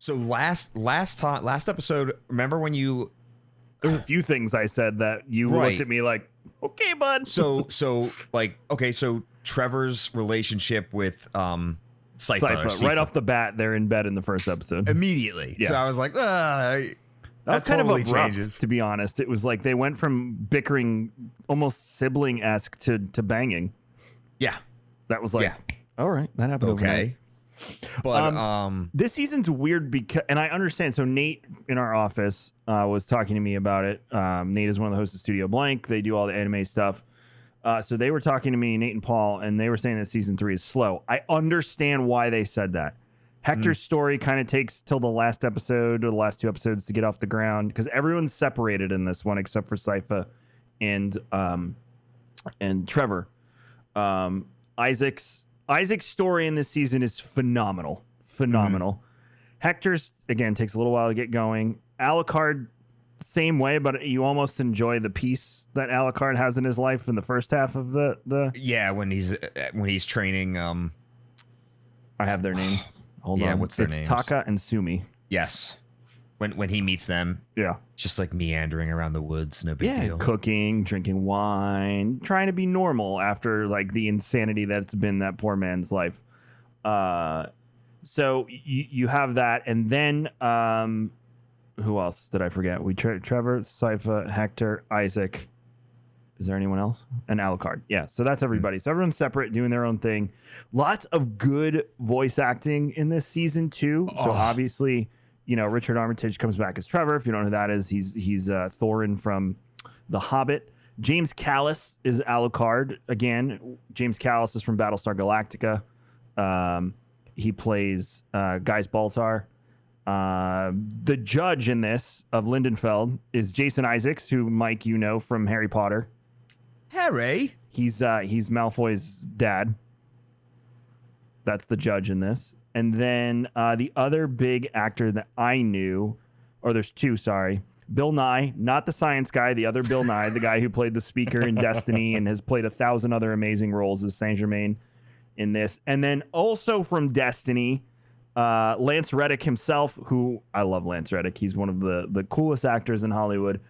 So last episode, remember when you... There's a few things I said that you looked at me like, okay, bud. So Trevor's relationship with Cypher right off the bat, they're in bed in the first episode. Immediately. Yeah. So I was like, that was kind totally of abrupt, changes. to be honest. It was like they went from bickering, almost sibling-esque, to banging. Yeah. That was like, all right, that happened. Okay. But this season's weird because, and I understand. So Nate in our office was talking to me about it. Nate is one of the hosts of Studio Blank. They do all the anime stuff. So they were talking to me, Nate and Paul, and they were saying that season 3 is slow. I understand why they said that. Hector's story kind of takes till the last episode or the last 2 episodes to get off the ground because everyone's separated in this one except for Sypha and Trevor. Isaac's story in this season is phenomenal. Hector's, again, takes a little while to get going. Alucard, same way, but you almost enjoy the peace that Alucard has in his life in the first half of the when he's training. I have their names. Hold on. What's their names? Taka and Sumi. Yes. When he meets them. Yeah. Just like meandering around the woods, no big deal. Cooking, drinking wine, trying to be normal after like the insanity that's been that poor man's life. So you have that, and then who else did I forget? Trevor, Sypha, Hector, Isaac. Is there anyone else? And Alucard. Yeah, so that's everybody. So everyone's separate, doing their own thing. Lots of good voice acting in this season too. So obviously, Richard Armitage comes back as Trevor. If you don't know who that is, he's Thorin from The Hobbit. James Callis is Alucard. Again, James Callis is from Battlestar Galactica. He plays Gaius Baltar. The judge in this of Lindenfeld is Jason Isaacs, who Mike from Harry Potter. Harry. He's Malfoy's dad. That's the judge in this. And then the other big actor that I knew, or there's 2, sorry. Bill Nye, not the science guy, the other Bill Nye, the guy who played the speaker in Destiny and has played 1,000 other amazing roles as Saint Germain in this. And then also from Destiny, Lance Reddick himself, who I love Lance Reddick. He's one of the coolest actors in Hollywood.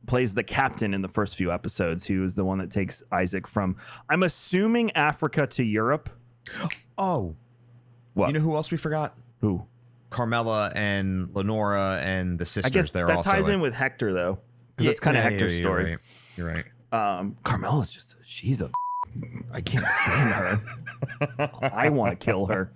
Plays the captain in the first few episodes, who is the one that takes Isaac from, I'm assuming, Africa to Europe. Oh. What? You know who else we forgot? Who? Carmela and Lenora and the sisters. I guess they're that also in with Hector, though. Because it's kind of Hector's story. You're right. Carmela's just, I can't stand her. I want to kill her.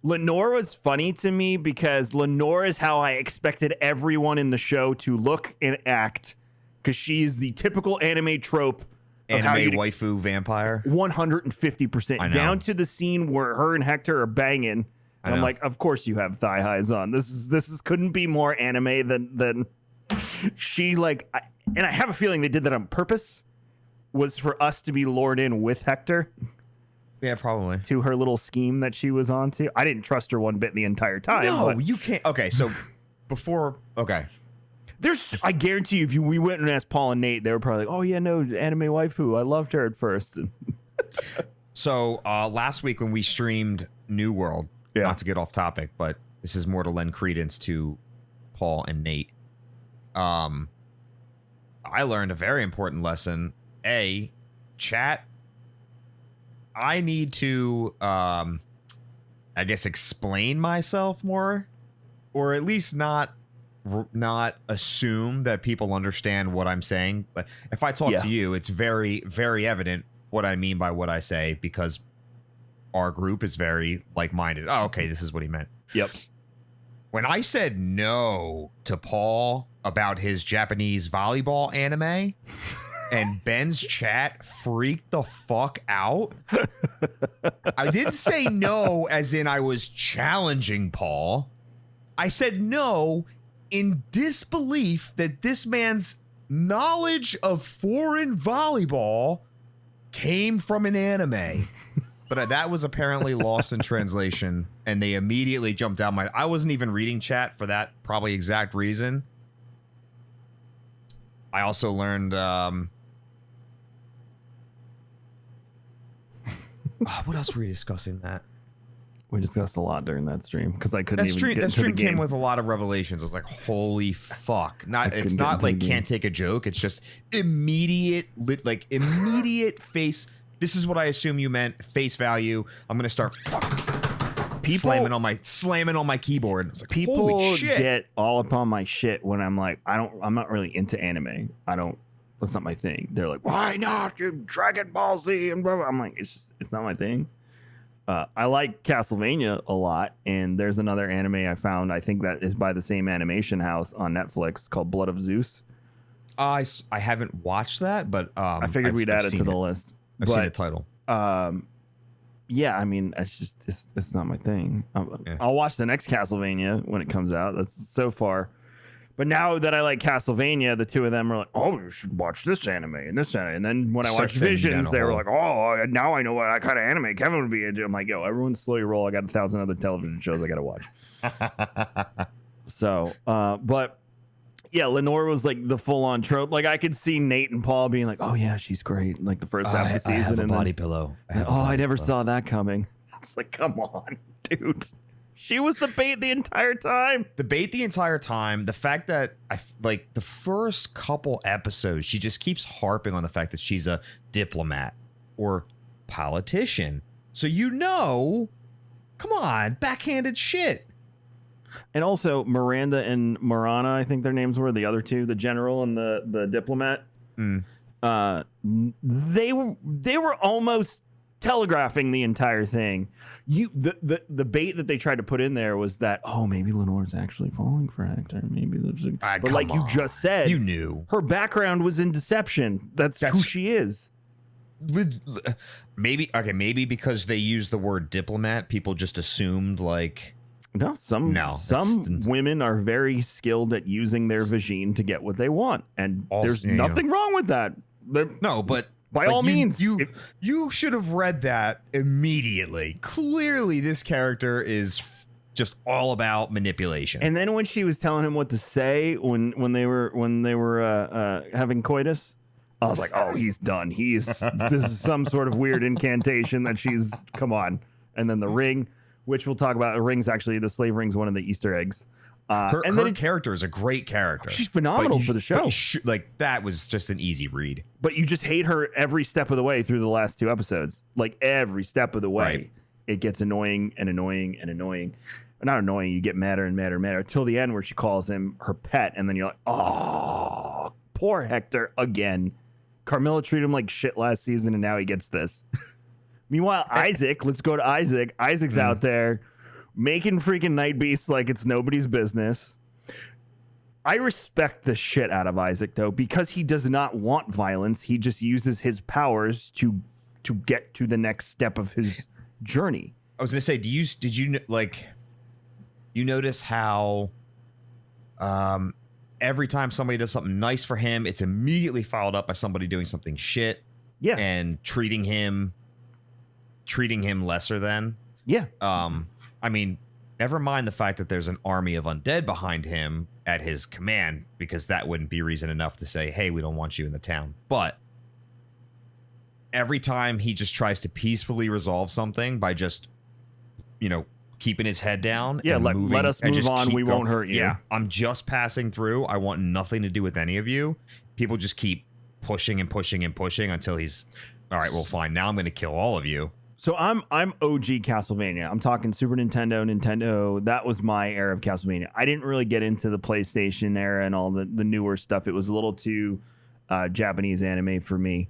Lenore was funny to me because Lenore is how I expected everyone in the show to look and act, because she is the typical anime trope. Anime waifu vampire. 150%. Down to the scene where her and Hector are banging. And I'm like, of course you have thigh highs on. This is couldn't be more anime than she and I have a feeling they did that on purpose, was for us to be lured in with Hector. Yeah, probably. To her little scheme that she was onto. I didn't trust her one bit the entire time. No, you can't. Okay, so before. Okay. I guarantee you, if we went and asked Paul and Nate, they were probably like, oh, yeah, no, anime waifu. I loved her at first. So last week when we streamed New World, not to get off topic, but this is more to lend credence to Paul and Nate. I learned a very important lesson. Chat. I need to, I guess, explain myself more, or at least not assume that people understand what I'm saying. But if I talk to you, it's very, very evident what I mean by what I say, because our group is very like-minded. Oh, okay, this is what he meant. Yep. When I said no to Paul about his Japanese volleyball anime, and Ben's chat freaked the fuck out. I didn't say no as in I was challenging Paul. I said no in disbelief that this man's knowledge of foreign volleyball came from an anime. But that was apparently lost in translation, and they immediately jumped out I wasn't even reading chat for that probably exact reason. I also learned what else were we discussing that? We discussed a lot during that stream because I couldn't even get that into the stream game. came with a lot of revelations. I was like, holy fuck. It's get not into like the can't take a joke. It's just immediate face. This is what I assume you meant, face value. I'm gonna start slamming on my keyboard. It's like, People holy shit. get all up on my shit when I'm like, I'm not really into anime. That's not my thing. They're like, why not? You Dragon Ball Z and blah, blah. I'm like, it's not my thing. I like Castlevania a lot, and there's another anime I found. I think that is by the same animation house on Netflix called Blood of Zeus. I haven't watched that, but I figured we'd add it to the list. I've seen the title. Yeah, I mean, it's not my thing. I'll watch the next Castlevania when it comes out. That's so far. But now that I like Castlevania, the two of them are like, oh, you should watch this anime and this anime. And then when I watched Visions, they were like, oh, now I know what kind of anime Kevin would be into. I'm like, yo, everyone slow your roll. I got 1,000 other television shows I got to watch. So, but yeah, Lenore was like the full on trope. Like I could see Nate and Paul being like, oh yeah, she's great. Like the first half of the season. I have a and body then, pillow. I never saw that coming. I was like, come on, dude. She was the bait the entire time. The fact that like the first couple episodes, she just keeps harping on the fact that she's a diplomat or politician. So come on, backhanded shit. And also Miranda and Marana, I think their names were the other two, the general and the diplomat. They were almost telegraphing the entire thing. The bait that they tried to put in there was that, oh, maybe Lenore's actually falling for Hector. Maybe there's but like you just said, you knew her background was in deception. That's who she is. Maybe because they used the word diplomat, people just assumed like some women are very skilled at using their vagine to get what they want, and there's nothing wrong with that. But by all means, you should have read that immediately. Clearly, this character is just all about manipulation. And then when she was telling him what to say when they were having coitus, I was like, oh, he's done. This is some sort of weird incantation that she's come on. And then the ring, which we'll talk about. The ring's actually the slave ring's one of the Easter eggs. Her character is a great character. She's phenomenal for the show. That was just an easy read. But you just hate her every step of the way through the last two episodes. Like every step of the way, It gets annoying and annoying and annoying. Not annoying. You get madder and madder and madder until the end where she calls him her pet, and then you're like, oh, poor Hector again. Carmilla treated him like shit last season, and now he gets this. Meanwhile, Isaac, let's go to Isaac. Isaac's out there making freaking night beasts like it's nobody's business. I respect the shit out of Isaac, though, because he does not want violence. He just uses his powers to get to the next step of his journey. I was gonna say, did you notice how every time somebody does something nice for him, it's immediately followed up by somebody doing something shit, and treating him lesser than. I mean, never mind the fact that there's an army of undead behind him at his command, because that wouldn't be reason enough to say, hey, we don't want you in the town. But every time he just tries to peacefully resolve something by just, keeping his head down. Yeah, let us move on. We won't hurt you. Yeah, I'm just passing through. I want nothing to do with any of you. People just keep pushing and pushing and pushing until he's, all right, well, fine. Now I'm going to kill all of you. So I'm OG Castlevania. I'm talking Super Nintendo. That was my era of Castlevania. I didn't really get into the PlayStation era and all the newer stuff. It was a little too Japanese anime for me.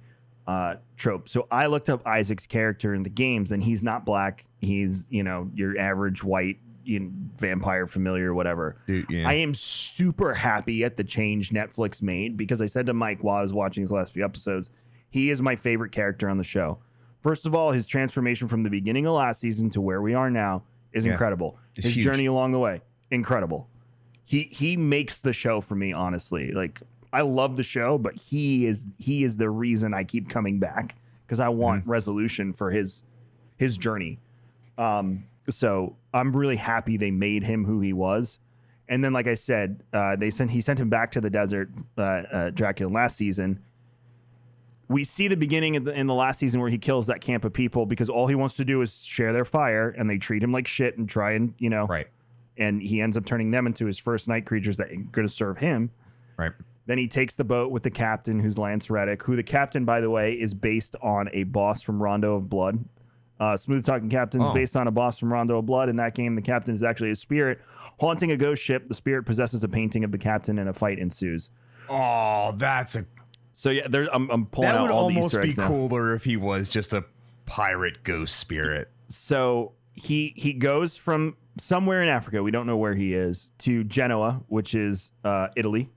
Trope. So I looked up Isaac's character in the games, and he's not black. He's, your average white vampire familiar, whatever. Dude, yeah. I am super happy at the change Netflix made, because I said to Mike while I was watching his last few episodes, he is my favorite character on the show. First of all, his transformation from the beginning of last season to where we are now is incredible. His huge. Journey along the way, incredible. He makes the show for me, honestly. Like, I love the show, but he is the reason I keep coming back, because I want resolution for his journey. So I'm really happy they made him who he was. And then, like I said, he sent him back to the desert, Dracula, last season. we see the beginning in the last season where he kills that camp of people because all he wants to do is share their fire, and they treat him like shit and try and, Right. And he ends up turning them into his first night creatures that are going to serve him. Right. Then he takes the boat with the captain, who's Lance Reddick, who the captain, by the way, is based on a boss from Rondo of Blood. Smooth Talking Captain's based on a boss from Rondo of Blood. In that game, the captain is actually a spirit haunting a ghost ship. The spirit possesses a painting of the captain, and a fight ensues. Oh, that's a... So yeah, I'm pulling That out would all the almost Easter be eggs now. cooler if he was just a pirate ghost spirit. So he goes from somewhere in Africa, we don't know where he is, to Genoa, which is Italy.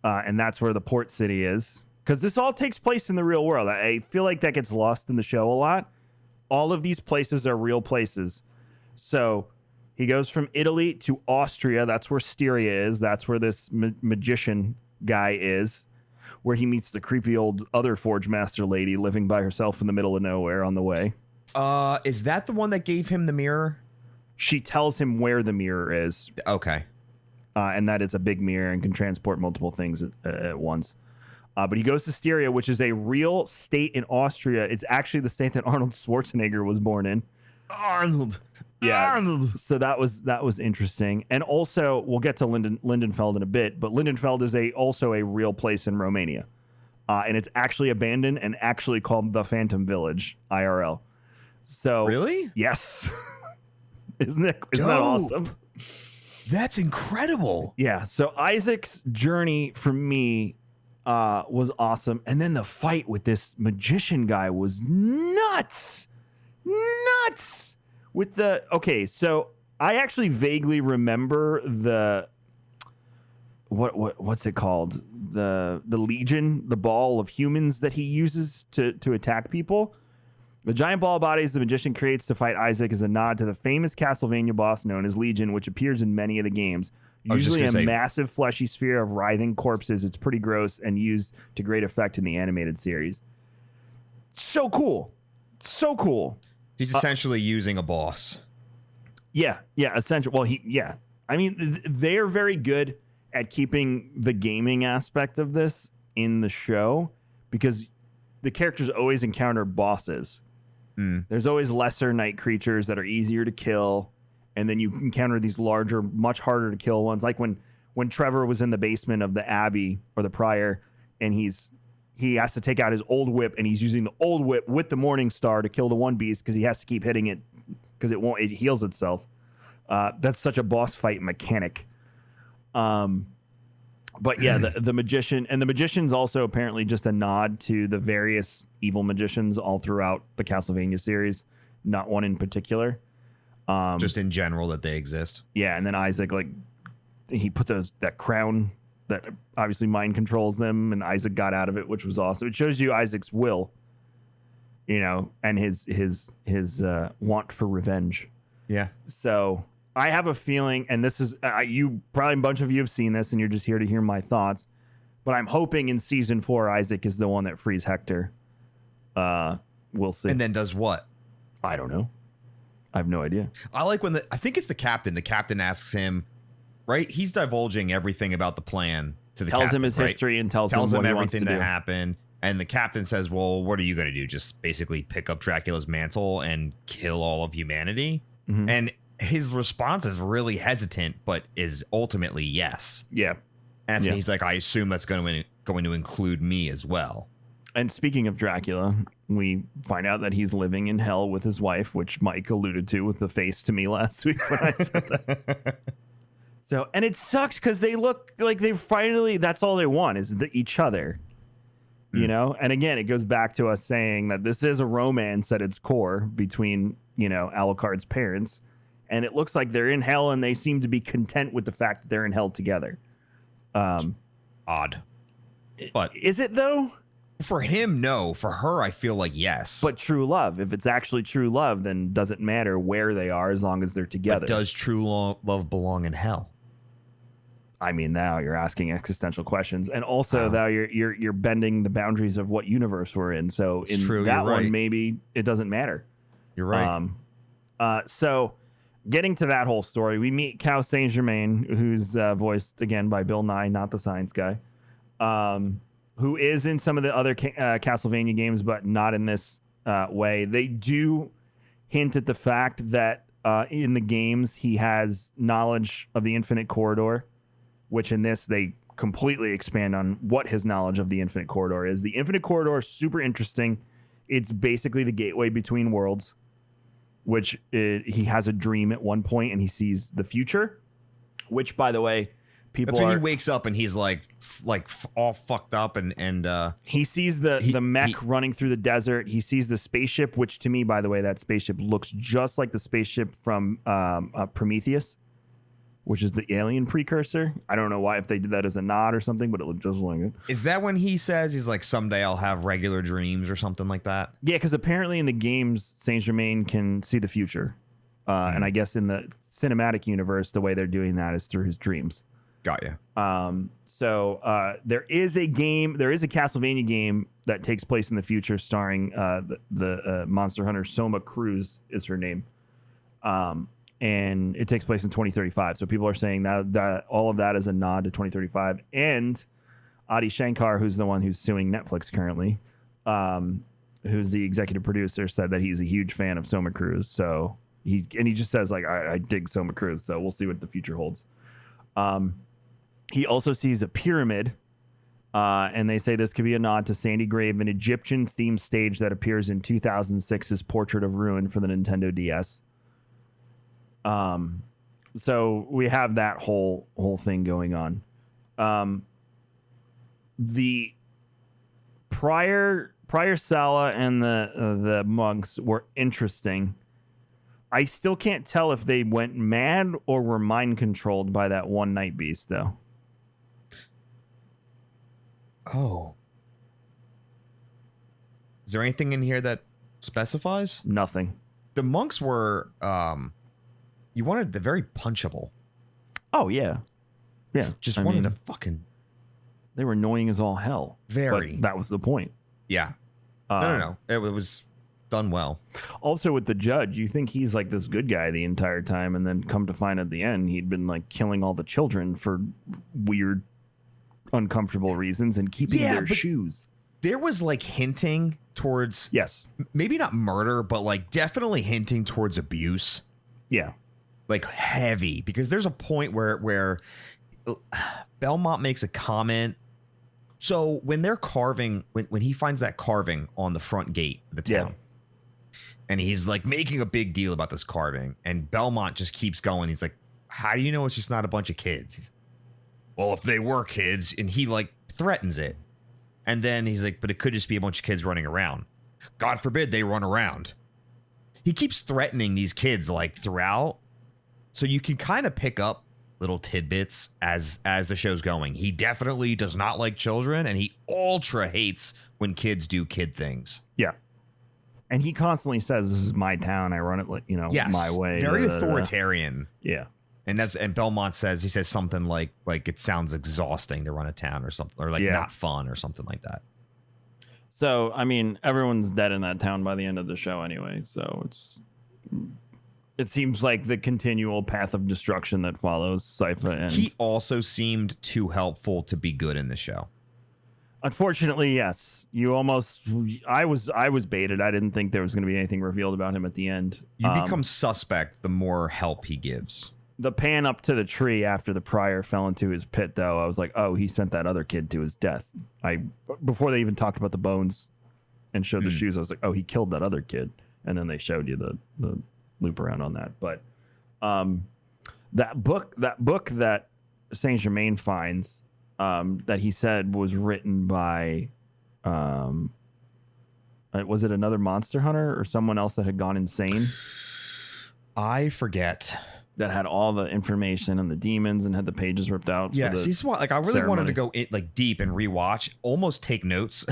And that's where the port city is. Because this all takes place in the real world. I feel like that gets lost in the show a lot. All of these places are real places. So he goes from Italy to Austria. That's where Styria is. That's where this magician guy is. Where he meets the creepy old other Forge Master lady living by herself in the middle of nowhere on the way. Is that the one that gave him the mirror? She tells him where the mirror is. Okay. And that it's a big mirror and can transport multiple things at once. But he goes to Styria, which is a real state in Austria. It's actually the state that Arnold Schwarzenegger was born in. Arnold. Yeah. Arnold. So that was interesting. And also, we'll get to Lindenfeld in a bit, but Lindenfeld is also a real place in Romania. And it's actually abandoned and actually called the Phantom Village, IRL. So Really? Yes. Isn't that awesome? That's incredible. Yeah. So Isaac's journey for me was awesome. And then the fight with this magician guy was nuts. Nuts. So I actually vaguely remember what's it called? The Legion, the ball of humans that he uses to attack people. The giant ball of bodies the magician creates to fight Isaac is a nod to the famous Castlevania boss known as Legion, which appears in many of the games. Usually a massive fleshy sphere of writhing corpses. It's pretty gross and used to great effect in the animated series. So cool. So cool. He's essentially using a boss. Yeah, essentially. Well, I mean, they're very good at keeping the gaming aspect of this in the show because the characters always encounter bosses. There's always lesser night creatures that are easier to kill, and then you encounter these larger, much harder to kill ones. Like when Trevor was in the basement of the Abbey or the Prior, and he has to take out his old whip, and he's using the old whip with the Morning Star to kill the one beast because he has to keep hitting it because it heals itself. That's such a boss fight mechanic. But yeah, the magician, and the magician's also apparently just a nod to the various evil magicians all throughout the Castlevania series, not one in particular. Just in general that they exist. Yeah, and then Isaac, he put that crown that obviously mind controls them, and Isaac got out of it, which was awesome. It shows you Isaac's will, and his want for revenge. Yeah. So I have a feeling, and this is probably a bunch of you have seen this, and you're just here to hear my thoughts. But I'm hoping in season 4, Isaac is the one that frees Hector. We'll see. And then does what? I don't know. I have no idea. I like when I think it's the captain. The captain asks him, right? He's divulging everything about the plan to the captain. Tells him his history and tells him what he wants to everything do. that happened. And the captain says, well, what are you going to do? Just basically pick up Dracula's mantle and kill all of humanity? Mm-hmm. And his response is really hesitant, but is ultimately yes. Yeah. And he's like, I assume that's going to include me as well. And speaking of Dracula, we find out that he's living in hell with his wife, which Mike alluded to with the face to me last week when I said that. So, and it sucks because they look like they finally, that's all they want is each other, And again, it goes back to us saying that this is a romance at its core between, Alucard's parents. And it looks like they're in hell and they seem to be content with the fact that they're in hell together. Odd. But is it though? For him, no. For her, I feel like yes. But true love, if it's actually true love, then doesn't matter where they are as long as they're together. But does true love belong in hell? I mean, now you're asking existential questions, and also now you're bending the boundaries of what universe we're in. So it's in true, that right. one, maybe it doesn't matter. You're right. So getting to that whole story, we meet Count Saint Germain, who's voiced again by Bill Nye, not the science guy. who is in some of the other Castlevania games, but not in this way. They do hint at the fact that in the games he has knowledge of the Infinite Corridor, which in this they completely expand on what his knowledge of the Infinite Corridor is. The Infinite Corridor is super interesting. It's basically the gateway between worlds, which he has a dream at one point and he sees the future, which, by the way, people That's when he wakes up and he's like all fucked up and he sees the mech running through the desert. He sees the spaceship, which to me, by the way, that spaceship looks just like the spaceship from Prometheus, which is the alien precursor. I don't know why, if they did that as a nod or something, but it looked just like it. Is that when he says he's like, someday I'll have regular dreams or something like that? Yeah, because apparently in the games, Saint Germain can see the future. And I guess in the cinematic universe, the way they're doing that is through his dreams. Got you. So there is a Castlevania game that takes place in the future starring the Monster Hunter Soma Cruz is her name. And it takes place in 2035. So people are saying that all of that is a nod to 2035. And Adi Shankar, who's the one who's suing Netflix currently, who's the executive producer, said that he's a huge fan of Soma Cruz. So he just says, like, I dig Soma Cruz. So we'll see what the future holds. He also sees a pyramid, and they say this could be a nod to Sandy Grave, an Egyptian-themed stage that appears in 2006's Portrait of Ruin for the Nintendo DS. So we have that whole thing going on. The prior Sala and the monks were interesting. I still can't tell if they went mad or were mind controlled by that one night beast, though. Oh. Is there anything in here that specifies? Nothing. The monks were, you wanted the very punchable. Oh, yeah. Yeah. Just wanted to fucking. They were annoying as all hell. Very. But that was the point. Yeah. No. It was done well. Also, with the judge, you think he's like this good guy the entire time, and then come to find at the end, he'd been like killing all the children for weird, uncomfortable reasons and keeping their shoes. There was like hinting towards, yes, maybe not murder, but like definitely hinting towards abuse. Yeah. Like heavy, because there's a point where Belmont makes a comment. So when they're carving, when he finds that carving on the front gate of the town, and he's like making a big deal about this carving, and Belmont just keeps going. He's like, how do you know it's just not a bunch of kids? He's, well, if they were kids, and he like threatens it. And then he's like, but it could just be a bunch of kids running around. God forbid they run around. He keeps threatening these kids like throughout. So you can kind of pick up little tidbits as the show's going. He definitely does not like children, and he ultra hates when kids do kid things. Yeah. And he constantly says, this is my town. I run it, like, my way. Very authoritarian. Yeah. And Belmont says, he says something like it sounds exhausting to run a town or something, or like not fun or something like that. So, I mean, everyone's dead in that town by the end of the show anyway. So it seems like the continual path of destruction that follows Sypha. And he also seemed too helpful to be good in the show. Unfortunately, yes. I was baited. I didn't think there was going to be anything revealed about him at the end. You become suspect the more help he gives. The pan up to the tree after the prior fell into his pit, though, I was like, oh, he sent that other kid to his death. Before they even talked about the bones and showed the shoes, I was like, oh, he killed that other kid. And then they showed you the loop around on that. But that book that Saint Germain finds, that he said was written by, was it another monster hunter or someone else that had gone insane? I forget. That had all the information and the demons and had the pages ripped out. Yeah, I really wanted to go in, like deep and rewatch, almost take notes.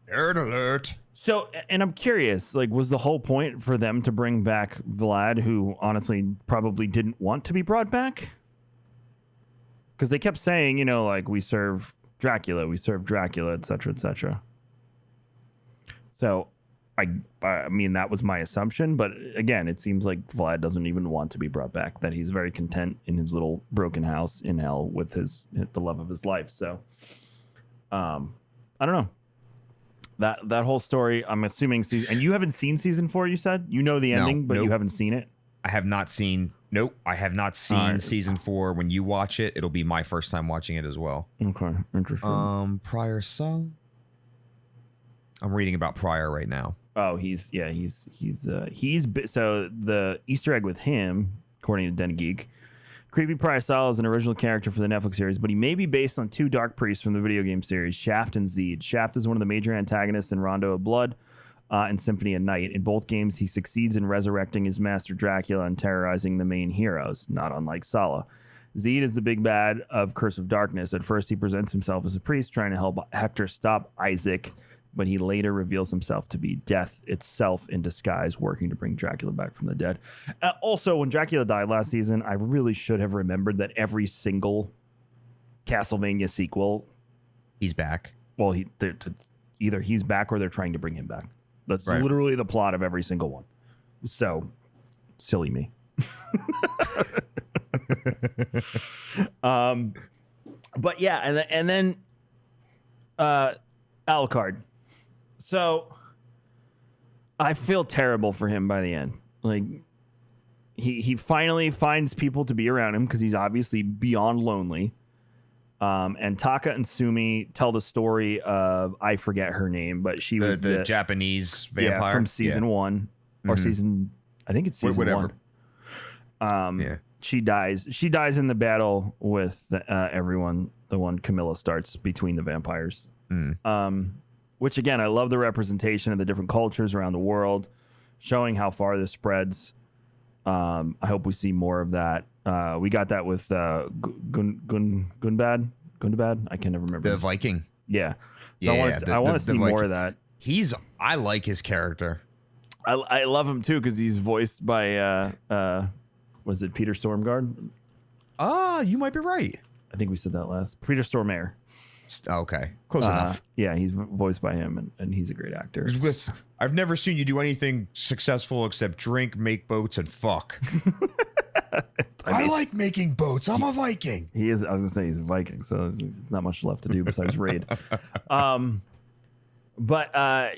Nerd alert. So, and I'm curious, like, was the whole point for them to bring back Vlad, who honestly probably didn't want to be brought back? Because they kept saying, like, we serve Dracula, et cetera, et cetera. So, I mean, that was my assumption. But again, it seems like Vlad doesn't even want to be brought back, that he's very content in his little broken house in hell with the love of his life. So, I don't know. That whole story, I'm assuming and you haven't seen season 4, you said? You know the ending, but nope. you haven't seen it? I have not seen season 4. When you watch it, it'll be my first time watching it as well. Okay, interesting. Prior son. I'm reading about Prior right now. Oh, so the Easter egg with him, according to Den Geek, Creepy Prior Sal is an original character for the Netflix series, but he may be based on 2 dark priests from the video game series, Shaft and Zeed. Shaft is one of the major antagonists in Rondo of Blood and Symphony of Night. In both games, he succeeds in resurrecting his master Dracula and terrorizing the main heroes, not unlike Sala. Zeed is the big bad of Curse of Darkness. At first, he presents himself as a priest trying to help Hector stop Isaac, but he later reveals himself to be death itself in disguise, working to bring Dracula back from the dead. Also, when Dracula died last season, I really should have remembered that every single Castlevania sequel, he's back. Well, either he's back or they're trying to bring him back. That's literally the plot of every single one. So, silly me. But yeah, and then Alucard. So I feel terrible for him by the end. Like he finally finds people to be around him because he's obviously beyond lonely. And Taka and Sumi tell the story of, I forget her name, but she was the Japanese vampire from season 1 or season, I think it's season 1. She dies. She dies in the battle with everyone. The one Camilla starts between the vampires. Which again, I love the representation of the different cultures around the world, showing how far this spreads. I hope we see more of that. We got that with Gunbad. I can never remember. The Viking. Yeah. I want to see more of that. I like his character. I love him too because he's voiced by was it Peter Stormgard? You might be right. I think we said that last. Peter Stormare. Okay, close enough. Yeah, he's voiced by him, and he's a great actor. I've never seen you do anything successful except drink, make boats, and fuck. I like making boats. I'm a Viking. He is. I was gonna say he's a Viking, so there's not much left to do besides raid. But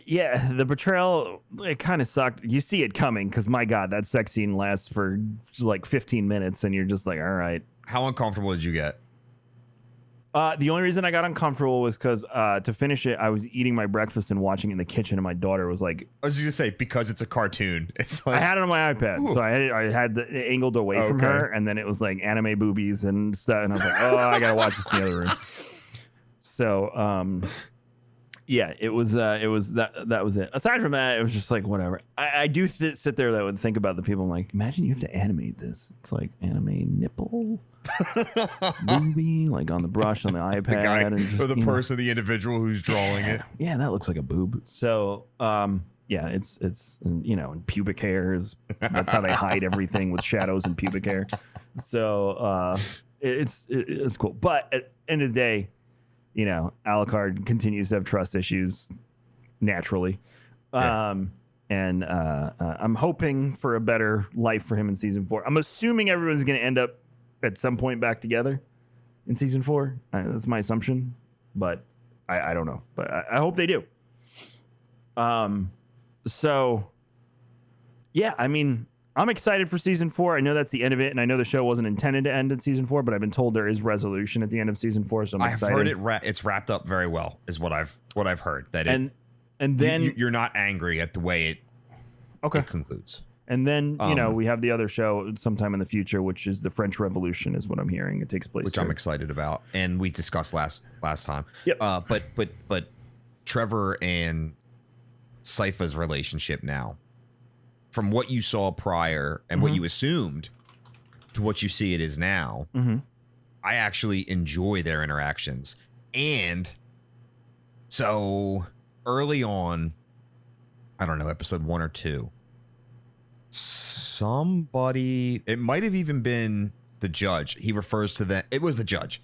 yeah, the betrayal, it kind of sucked. You see it coming because my God, that sex scene lasts for like 15 minutes, and you're just like, all right. How uncomfortable did you get? The only reason I got uncomfortable was because to finish it, I was eating my breakfast and watching it in the kitchen, and my daughter was like, I was just gonna say, because it's a cartoon. It's like, I had it on my iPad, so I had it angled away from her, and then it was like anime boobies and stuff, and I was like, oh, I gotta watch this in the other room. So yeah, it was that was it. Aside from that, it was just like whatever. I do sit there that would think about the people. I'm like, imagine you have to animate this. It's like anime nipple. Booby, like on the brush on the iPad, the guy, and just, or the person, the individual who's drawing it. Yeah, that looks like a boob. So, yeah, it's and pubic hairs. That's how they hide everything, with shadows and pubic hair. So, it's cool. But at the end of the day, Alucard continues to have trust issues naturally. Yeah. And I'm hoping for a better life for him in season 4. I'm assuming everyone's going to end up at some point back together in season 4. That's my assumption, but I don't know. But I hope they do. So, yeah, I mean, I'm excited for season 4. I know that's the end of it, and I know the show wasn't intended to end in season 4, but I've been told there is resolution at the end of season 4, so I'm excited. I've heard it's wrapped up very well, is what I've heard. That and then you're not angry at the way it concludes. And then, we have the other show sometime in the future, which is the French Revolution, is what I'm hearing. It takes place. Which I'm excited about. And we discussed last time. Yep. But Trevor and Sypha's relationship now, from what you saw prior and what you assumed to what you see it is now, I actually enjoy their interactions. And so early on, I don't know, episode 1 or 2, somebody, it might have even been the judge. He refers to it was the judge.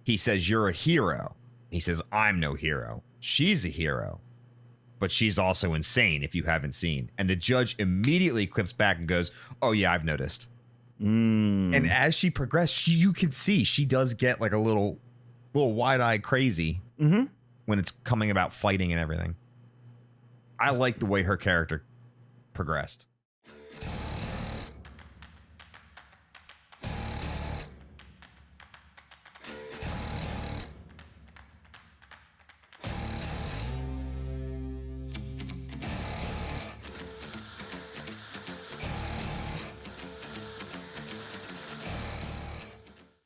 He says, you're a hero. He says, I'm no hero. She's a hero, but she's also insane, if you haven't seen. And the judge immediately clips back and goes, oh yeah, I've noticed. And as she progressed, you can see she does get like a little wide-eyed crazy. when it's coming about fighting and everything. I like the way her character progressed.